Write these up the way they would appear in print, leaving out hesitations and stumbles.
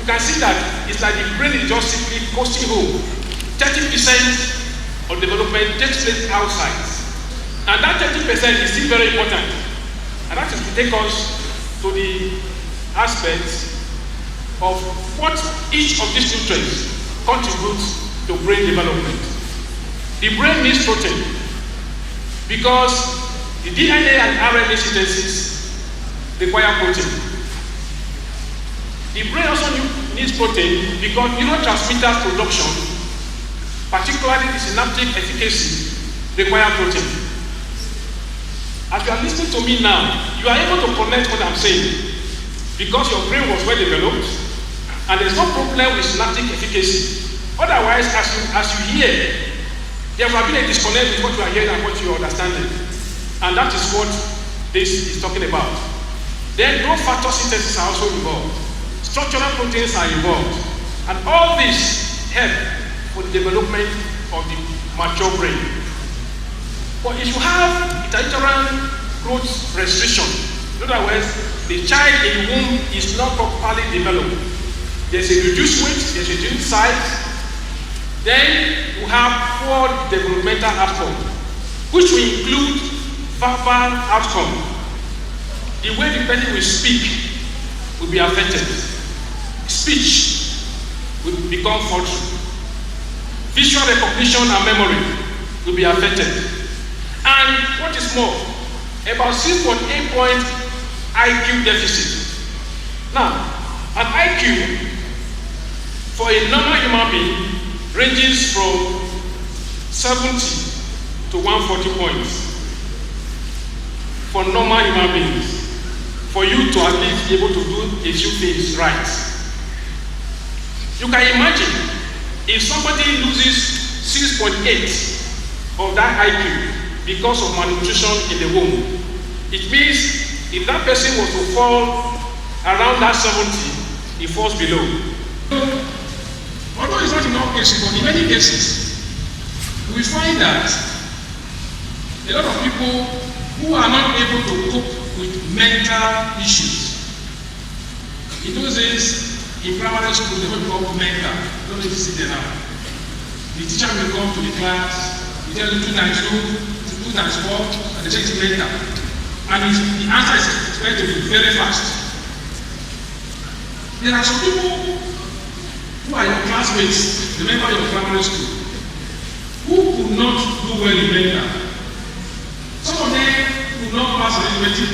you can see that it's like the brain is just simply coasting home. 30% of development takes place outside. And that 30% is still very important. And that is to take us to the aspects of what each of these nutrients contributes to brain development. The brain needs protein because the DNA and RNA synthesis require protein. The brain also needs protein because neurotransmitter production, particularly the synaptic efficacy, require protein. As you are listening to me now, you are able to connect what I'm saying because your brain was well developed and there's no problem with synaptic efficacy. Otherwise, as you hear, there will be a disconnect with what you are hearing and what you are understanding. And that is what this is talking about. Then growth factor synthesis are also involved. Structural proteins are involved. And all this help for the development of the mature brain. But if you have iterant growth restriction, in other words, the child in the womb is not properly developed. There's a reduced weight, there's a reduced size, then you have poor developmental outcome, which will include verbal outcome. The way the person will speak will be affected. Speech will become faulty. Visual recognition and memory will be affected. And what is more, about 6.8 point IQ deficit. Now, an IQ for a normal human being ranges from 70 to 140 points for normal human beings, for you to at least be able to do a few things right. You can imagine if somebody loses 6.8 of that IQ because of malnutrition in the womb, it means if that person was to fall around that 70, he falls below. Although it's not in all cases, but in many cases, we find that a lot of people who are not able to cope with mental issues. In those days, in primary school, they would call mental. I don't know if you see there now. The teacher will come to the class, he tell you 2 times 2, 2 times 4, and they say it's mental. And the answer is expected to be very fast. There are some people who are your classmates, remember your primary school, who could not do well in mental. Some of them could not pass arithmetic,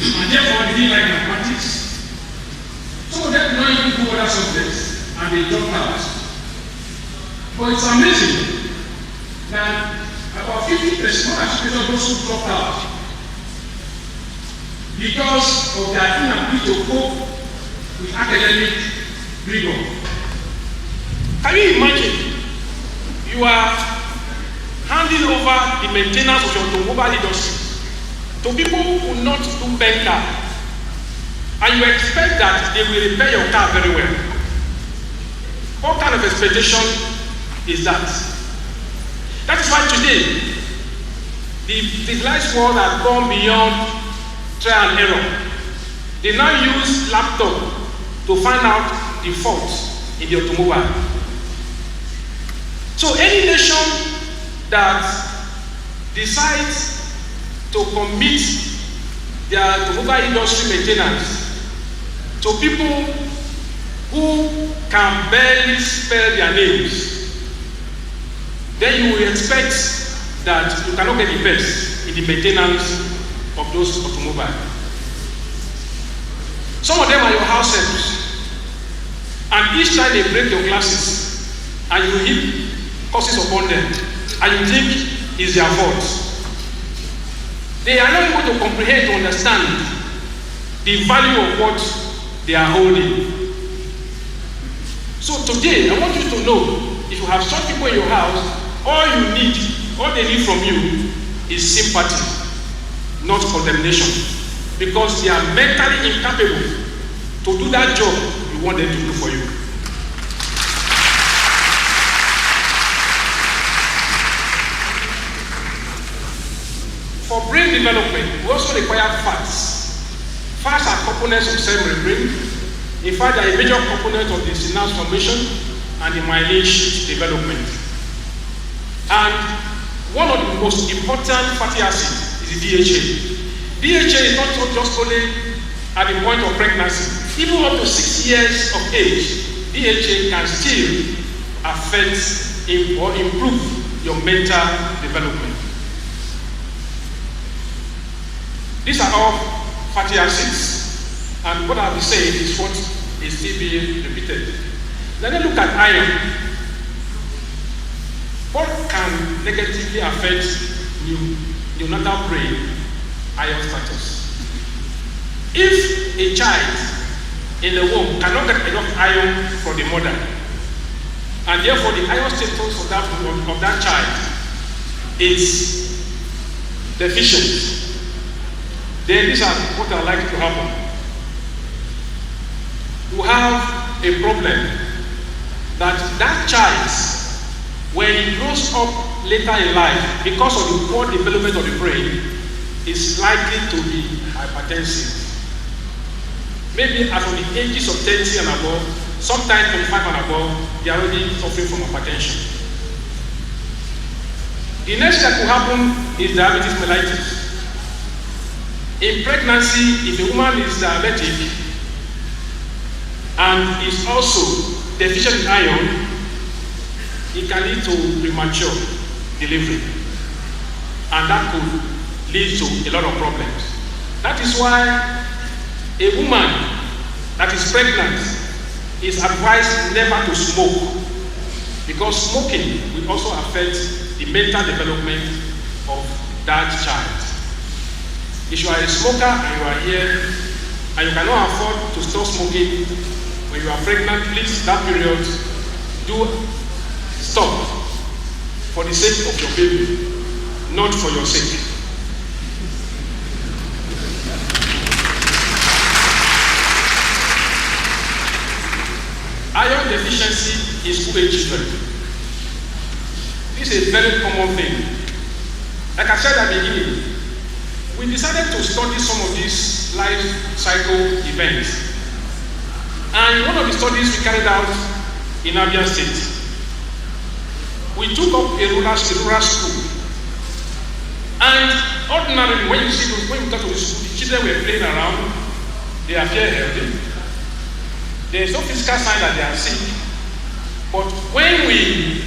and therefore they didn't like mathematics. Some of them did not even do other subjects, and they dropped out. But it's amazing that about 50% of those who dropped out because of their inability to cope with academic rigor. Can you imagine you are handing over the maintenance of your automobile industry to people who will not do better, and you expect that they will repair your car very well? What kind of expectation is that? That is why today the civilized world has gone beyond trial and error. They now use laptop to find out the faults in the automobile. So any nation that decides to commit their automobile industry maintenance to people who can barely spell their names, then you will expect that you cannot get the best in the maintenance of those automobiles. Some of them are your house helps, and each time they break your glasses, and you heap curses upon them, and you think it's their fault. They are not able to comprehend, to understand the value of what they are holding. So today, I want you to know, if you have some people in your house, all they need from you is sympathy, not condemnation. Because they are mentally incapable to do that job you want them to do for you. For brain development, we also require fats. Fats are components of cell membrane In fact, they are a major component of the synapse formation and the myelin sheath development. And one of the most important fatty acids is the DHA. DHA is not just only at the point of pregnancy. Even up to 6 years of age, DHA can still affect or improve your mental development. These are all fatty acids, and what I'll be saying is what is still being repeated. Let's look at iron. What can negatively affect neonatal brain iron status? If a child in the womb cannot get enough iron from the mother, and therefore the iron status of that child is deficient, then these are what are likely to happen. You have a problem that child, when he grows up later in life, because of the poor development of the brain, is likely to be hypertensive. Maybe as of the ages of 30 and above, sometimes 25 and above, they are already suffering from hypertension. The next that could happen is diabetes mellitus. In pregnancy, if a woman is diabetic and is also deficient in iron, it can lead to premature delivery, and that could lead to a lot of problems. That is why a woman that is pregnant is advised never to smoke, because smoking will also affect the mental development of that child. If you are a smoker and you are here and you cannot afford to stop smoking when you are pregnant, please, that period, do stop for the sake of your baby, not for your sake. Iron deficiency is school-age children. This is a very common thing. Like I said at the beginning, we decided to study some of these life cycle events. And one of the studies we carried out in Abia State, we took up a rural school. And ordinarily, when we talk to the school, the children were playing around, they appear healthy. There is no physical sign that they are sick. But when we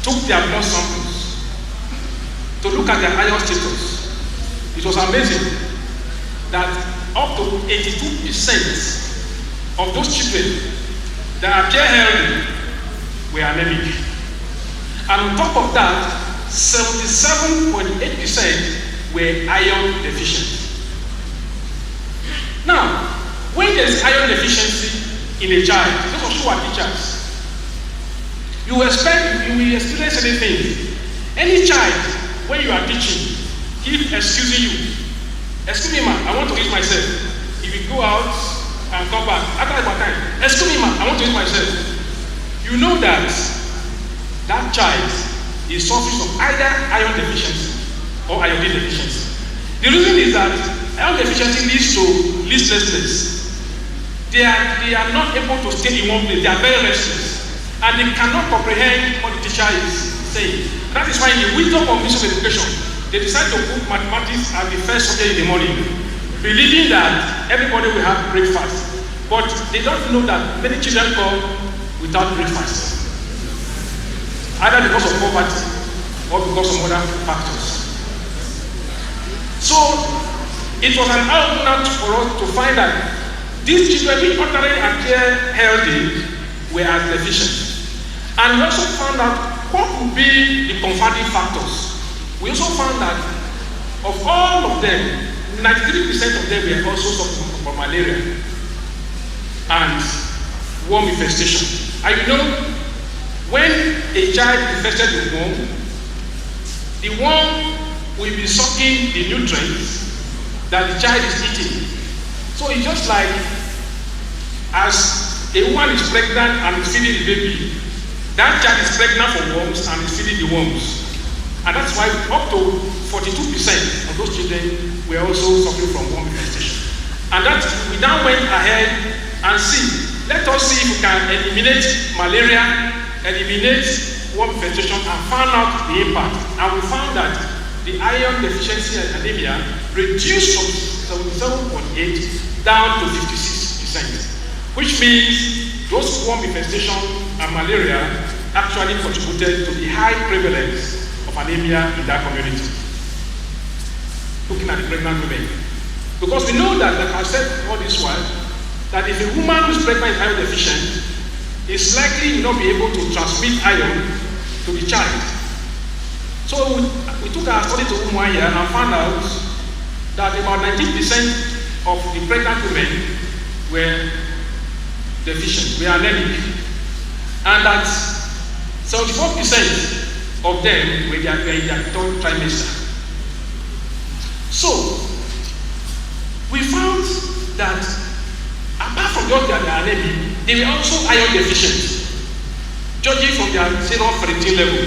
took their blood samples to look at their iron status, it was amazing that up to 82% of those children that appear healthy were anemic. And on top of that, 77.8% were iron deficient. Now, when there is iron deficiency in a child, those of you who are teachers, you will experience anything. Any child, when you are teaching, keep excusing you. Excuse me, ma, I want to use myself. If you go out and come back, after about time, excuse me, ma, I want to use myself. You know that that child is suffering from either iron deficiency or iodine deficiency. The reason is that iron deficiency leads to listlessness. They are not able to stay in one place. They are very restless, and they cannot comprehend what the teacher is saying. That is why in the wisdom of mission education, they decide to put mathematics as the first subject in the morning, believing that everybody will have breakfast. But they don't know that many children come without breakfast, either because of poverty or because of other factors. So it was an eye-opener for us to find that these children, which ordinarily appear healthy, were as deficient. And we also found out what would be the confounding factors. We also found that of all of them, 93% of them were also suffering from malaria and worm infestation. And you know, when a child infested with worm, the worm will be sucking the nutrients that the child is eating. So it's just like as a woman is pregnant and is feeding the baby, that child is pregnant for worms and is feeding the worms. And that's why up to 42% of those children were also suffering from worm infestation. And that we now went ahead and see. Let us see if we can eliminate malaria, eliminate worm infestation, and find out the impact. And we found that the iron deficiency and anemia reduced from 77.8 down to 56%, which means those worm infestation and malaria actually contributed to the high prevalence of anemia in that community. Looking at the pregnant women. Because we know that, like I said all this while, that if a woman who is pregnant is iron deficient, is likely not be able to transmit iron to the child. So we took our study to 1 year and found out that about 19% of the pregnant women were deficient, were anemic, and that 74% of them were in their third trimester. So we found that apart from just their anemic, they were also iron deficient, judging from their serum ferritin level.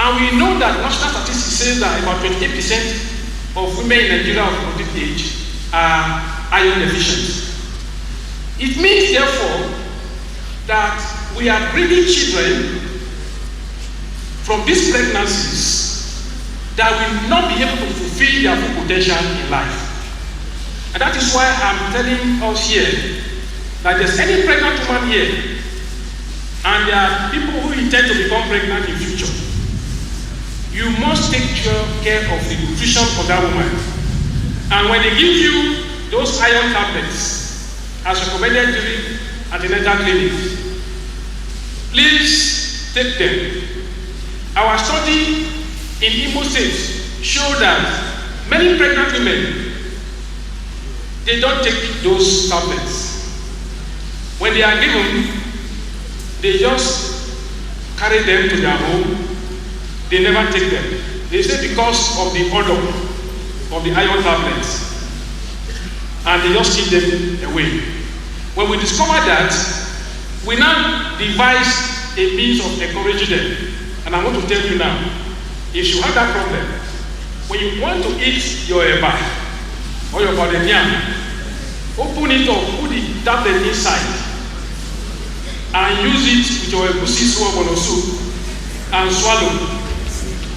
And we know that national statistics says that about 28% of women in Nigeria of reproductive age are iron deficient. It means, therefore, that we are bringing children from these pregnancies that will not be able to fulfill their full potential in life. And that is why I'm telling us here that there's any pregnant woman here, and there are people who intend to become pregnant in future. You must take care of the nutrition of that woman. And when they give you those iron tablets, as recommended during antenatal clinic, please take them. Our study in Imo State showed that many pregnant women, they don't take those tablets. When they are given, they just carry them to their home. They never take them. They say because of the odor of the iron tablets, and they just keep them away. When we discovered that, we now devised a means of encouraging them. And I want to tell you now, if you have that problem, when you want to eat your eba or your badeniam, open it up, put the tablet inside, and use it with your egusi soup and swallow.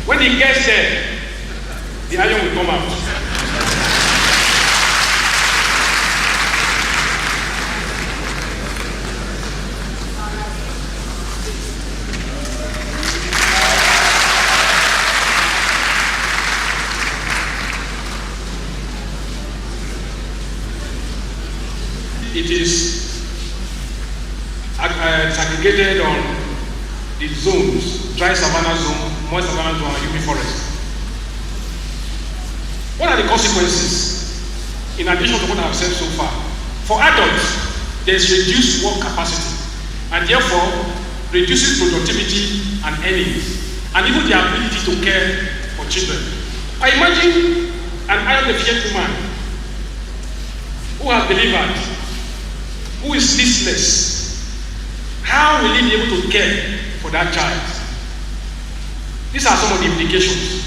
When it gets there, the iron will come out. It is segregated on the zones: dry savanna zone, moist savanna zone, and humid forest. What are the consequences, in addition to what I have said so far? For adults, there is reduced work capacity, and therefore reduces productivity and earnings, and even the ability to care for children. I imagine an iron deficient woman who has delivered, who is listless. How will he be able to care for that child? These are some of the implications.